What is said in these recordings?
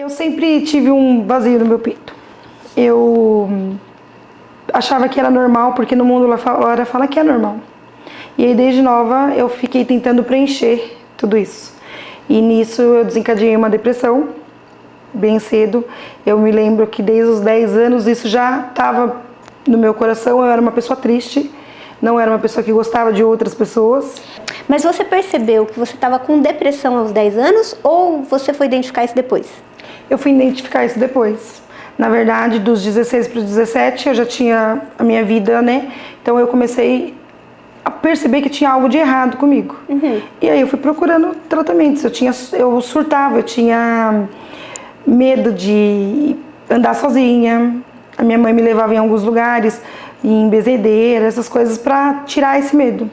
Eu sempre tive um vazio no meu peito. Eu achava que era normal, porque no mundo lá fora fala que é normal. E aí desde nova eu fiquei tentando preencher tudo isso. E nisso eu desencadeei uma depressão, bem cedo. Eu me lembro que desde os 10 anos isso já estava no meu coração. Eu era uma pessoa triste, não era uma pessoa que gostava de outras pessoas. Mas você percebeu que você estava com depressão aos 10 anos ou você foi identificar isso depois? Eu fui identificar isso depois. Na verdade, dos 16 para os 17 eu já tinha a minha vida, né? Então eu comecei a perceber que tinha algo de errado comigo. E aí eu fui procurando tratamentos. Eu surtava, eu tinha medo de andar sozinha. A minha mãe me levava em alguns lugares, em benzedeira, essas coisas, para tirar esse medo.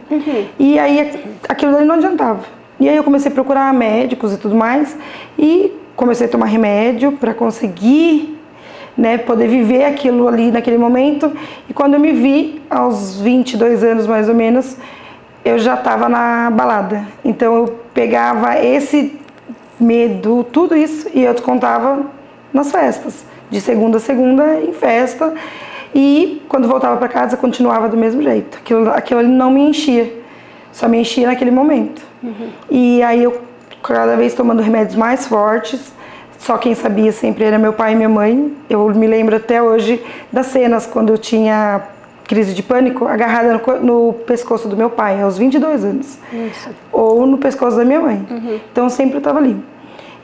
E aí aquilo ali não adiantava. E aí eu comecei a procurar médicos e tudo mais, e comecei a tomar remédio para conseguir, né, poder viver aquilo ali naquele momento. E quando eu me vi, aos 22 anos mais ou menos, eu já estava na balada. Então eu pegava esse medo, tudo isso, e eu descontava nas festas, de segunda a segunda em festa. E quando voltava para casa continuava do mesmo jeito. Aquilo ali não me enchia, só me enchia naquele momento. E aí eu cada vez tomando remédios mais fortes. Só quem sabia sempre era meu pai e minha mãe. Eu me lembro até hoje das cenas quando eu tinha crise de pânico agarrada no pescoço do meu pai, aos 22 anos. Ou no pescoço da minha mãe. Então eu sempre estava ali.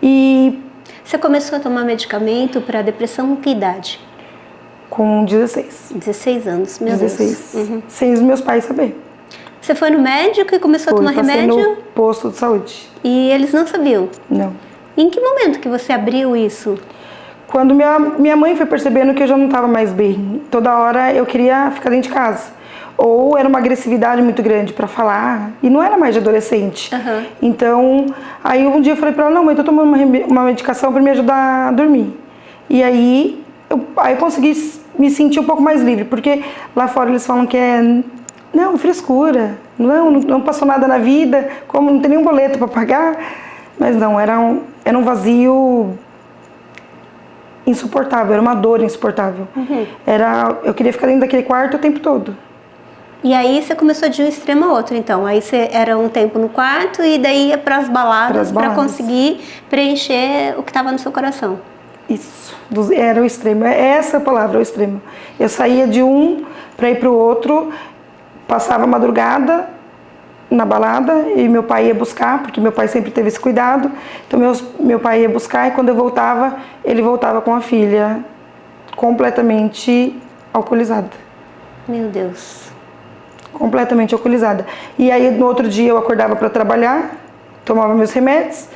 E você começou a tomar medicamento para depressão com que idade? Com 16. 16 anos, meu 16. Deus. Sem os meus pais saber. Você foi no médico e começou a tomar remédio? No posto de saúde. E eles não sabiam? Não. E em que momento que você abriu isso? Quando minha mãe foi percebendo que eu já não estava mais bem. Toda hora eu queria ficar dentro de casa. Ou era uma agressividade muito grande para falar. E não era mais de adolescente. Então, aí um dia eu falei para ela, não, mãe, eu tô tomando uma medicação para me ajudar a dormir. E aí eu consegui me sentir um pouco mais livre. Porque lá fora eles falam que é, não, frescura. Não passou nada na vida. Como não tem nenhum boleto para pagar. Mas não, era um vazio insuportável, era uma dor insuportável. Eu queria ficar dentro daquele quarto o tempo todo. E aí você começou de um extremo a outro, então. Aí você era um tempo no quarto e daí ia para as baladas para conseguir preencher o que estava no seu coração. Isso, era o extremo, essa palavra, o extremo. Eu saía de um para ir para o outro, passava a madrugada na balada e meu pai ia buscar, porque meu pai sempre teve esse cuidado. Então meu pai ia buscar e quando eu voltava, ele voltava com a filha completamente alcoolizada. Meu Deus. Completamente alcoolizada. E aí no outro dia eu acordava para trabalhar, tomava meus remédios,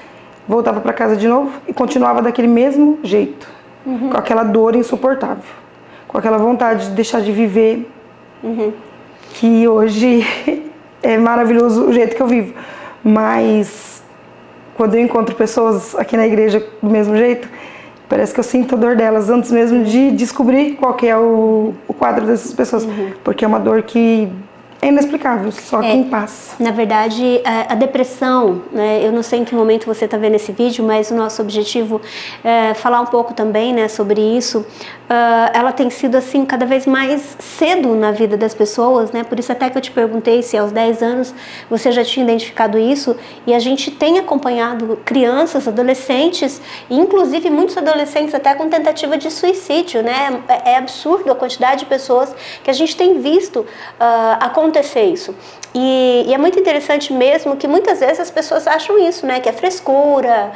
voltava para casa de novo e continuava daquele mesmo jeito, com aquela dor insuportável, com aquela vontade de deixar de viver, que hoje é maravilhoso o jeito que eu vivo. Mas quando eu encontro pessoas aqui na igreja do mesmo jeito, parece que eu sinto a dor delas antes mesmo de descobrir qual que é o quadro dessas pessoas, porque é uma dor que é inexplicável, só quem passa. Na verdade, a depressão, né, eu não sei em que momento você está vendo esse vídeo, mas o nosso objetivo é falar um pouco também, né, sobre isso. Ela tem sido assim cada vez mais cedo na vida das pessoas, né? Por isso até que eu te perguntei se aos 10 anos você já tinha identificado isso. E a gente tem acompanhado crianças, adolescentes, inclusive muitos adolescentes até com tentativa de suicídio, né? É absurdo a quantidade de pessoas que a gente tem visto acontecer isso. E é muito interessante mesmo que muitas vezes as pessoas acham isso, né? Que é frescura,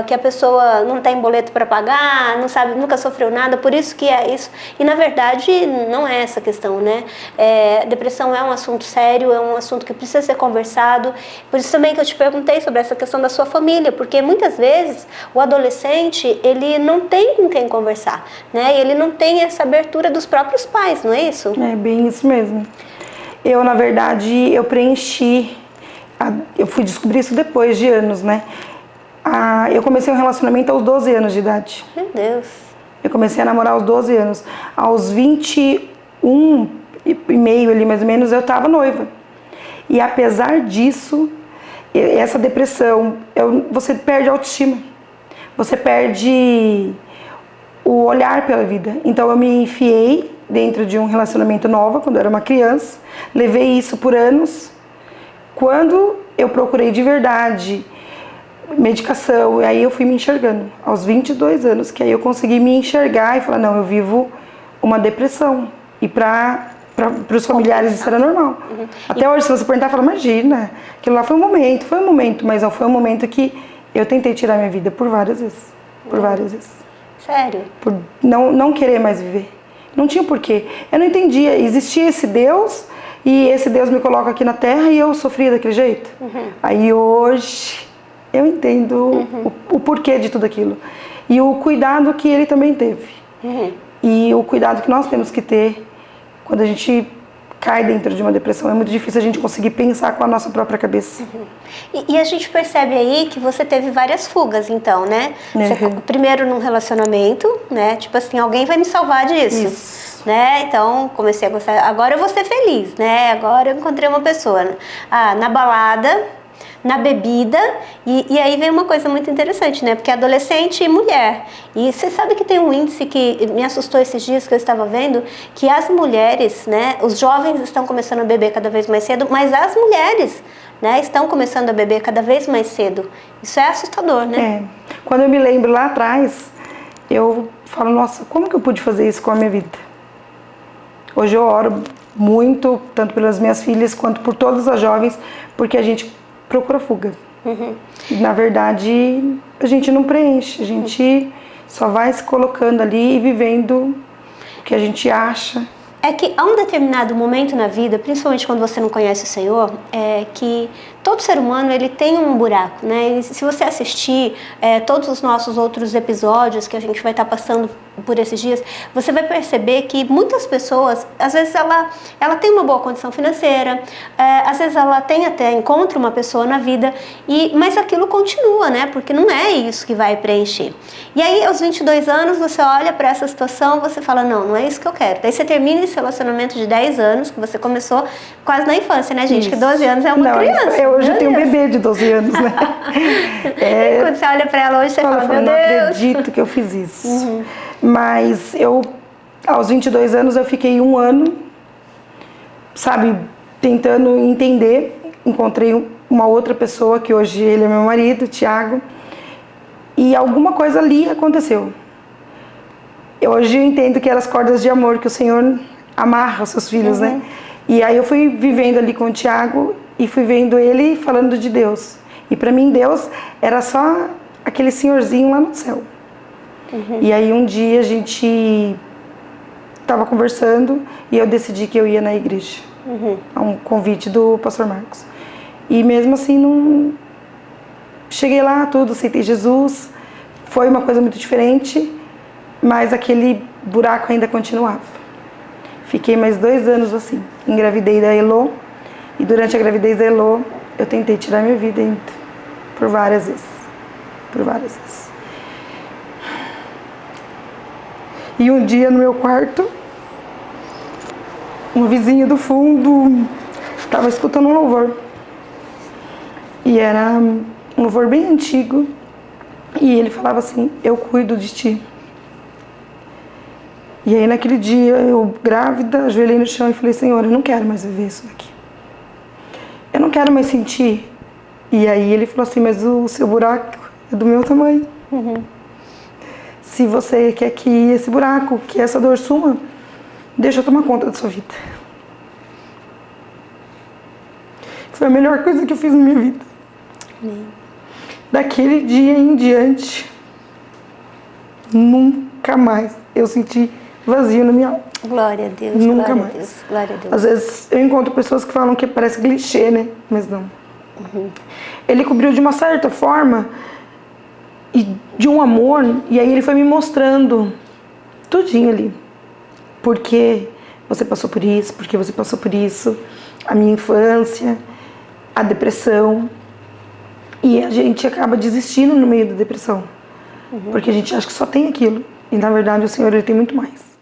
que a pessoa não tem boleto para pagar, não sabe, nunca sofreu nada, por isso que é isso. E na verdade não é essa questão, né? Depressão é um assunto sério, é um assunto que precisa ser conversado. Por isso também que eu te perguntei sobre essa questão da sua família, porque muitas vezes o adolescente, ele não tem com quem conversar, né? Ele não tem essa abertura dos próprios pais, não é isso? É bem isso mesmo. Eu, na verdade, eu preenchi, eu fui descobrir isso depois de anos, né? Eu comecei um relacionamento aos 12 anos de idade. Meu Deus. Eu comecei a namorar aos 12 anos. Aos 21 e meio ali, mais ou menos, eu estava noiva. E apesar disso, essa depressão, você perde a autoestima. você perde o olhar pela vida. Então eu me enfiei dentro de um relacionamento novo, quando eu era uma criança, levei isso por anos. Quando eu procurei de verdade medicação, e aí eu fui me enxergando, aos 22 anos, que aí eu consegui me enxergar e falar, não, eu vivo uma depressão. E para os familiares isso era normal. Até hoje, se você perguntar, fala, imagina, aquilo lá foi um momento, mas não foi um momento que eu tentei tirar minha vida por várias vezes. Sério? Por não querer mais viver. Não tinha porquê. Eu não entendia, existia esse Deus, e esse Deus me coloca aqui na Terra e eu sofria daquele jeito. Aí hoje eu entendo o porquê de tudo aquilo. E o cuidado que ele também teve. E o cuidado que nós temos que ter quando a gente cai dentro de uma depressão. É muito difícil a gente conseguir pensar com a nossa própria cabeça. E a gente percebe aí que você teve várias fugas, então, né? Você, primeiro num relacionamento, né? Tipo assim, alguém vai me salvar disso. Isso. Né? Então, comecei a gostar. Agora eu vou ser feliz, né? Agora eu encontrei uma pessoa. Na balada, na bebida, e aí vem uma coisa muito interessante, né? Porque adolescente e mulher. E você sabe que tem um índice que me assustou esses dias que eu estava vendo, que as mulheres, né? Os jovens estão começando a beber cada vez mais cedo, mas as mulheres, né, estão começando a beber cada vez mais cedo. Isso é assustador, né? Quando eu me lembro lá atrás, eu falo, nossa, como que eu pude fazer isso com a minha vida? Hoje eu oro muito, tanto pelas minhas filhas quanto por todas as jovens, porque a gente procura fuga. E, na verdade, a gente não preenche, a gente só vai se colocando ali e vivendo o que a gente acha. É que há um determinado momento na vida, principalmente quando você não conhece o Senhor, é que todo ser humano ele tem um buraco, né? E se você assistir todos os nossos outros episódios que a gente vai estar passando por esses dias, você vai perceber que muitas pessoas, às vezes ela tem uma boa condição financeira, às vezes ela encontra uma pessoa na vida, mas aquilo continua, né? Porque não é isso que vai preencher. E aí, aos 22 anos, você olha para essa situação, você fala, não é isso que eu quero. Daí você termina esse relacionamento de 10 anos, que você começou quase na infância, né, gente? Isso. Que 12 anos é uma criança. Hoje eu tenho um bebê de 12 anos, né? Quando você olha para ela hoje, você fala, meu Deus. Não acredito que eu fiz isso. Mas eu, aos 22 anos, eu fiquei um ano, sabe, tentando entender. Encontrei uma outra pessoa, que hoje ele é meu marido, Thiago, e alguma coisa ali aconteceu. Hoje eu entendo que eram as cordas de amor que o Senhor amarra os seus filhos, né? E aí eu fui vivendo ali com o Thiago e fui vendo ele falando de Deus. E para mim Deus era só aquele senhorzinho lá no céu. E aí um dia a gente estava conversando e eu decidi que eu ia na igreja. A um convite do pastor Marcos. E mesmo assim não... Cheguei lá, tudo, aceitei Jesus. Foi uma coisa muito diferente, mas aquele buraco ainda continuava. Fiquei mais 2 anos assim. Engravidei da Elô. E durante a gravidez da Elô, eu tentei tirar minha vida ainda. Por várias vezes. E um dia no meu quarto, um vizinho do fundo estava escutando um louvor. E era um louvor bem antigo. E ele falava assim, eu cuido de ti. E aí naquele dia, eu grávida, ajoelhei no chão e falei, Senhor, eu não quero mais viver isso daqui. Eu não quero mais sentir. E aí ele falou assim, mas o seu buraco é do meu tamanho. Se você quer que esse buraco, que essa dor suma, deixa eu tomar conta da sua vida. Foi a melhor coisa que eu fiz na minha vida. Daquele dia em diante, nunca mais eu senti vazio na minha alma. Glória a Deus. Nunca glória mais. A Deus, glória a Deus. Às vezes eu encontro pessoas que falam que parece clichê, né? Mas não. Ele cobriu de uma certa forma e de um amor, e aí ele foi me mostrando tudinho ali. Porque você passou por isso, porque você passou por isso, a minha infância, a depressão. E a gente acaba desistindo no meio da depressão. Porque a gente acha que só tem aquilo. E na verdade o Senhor ele tem muito mais.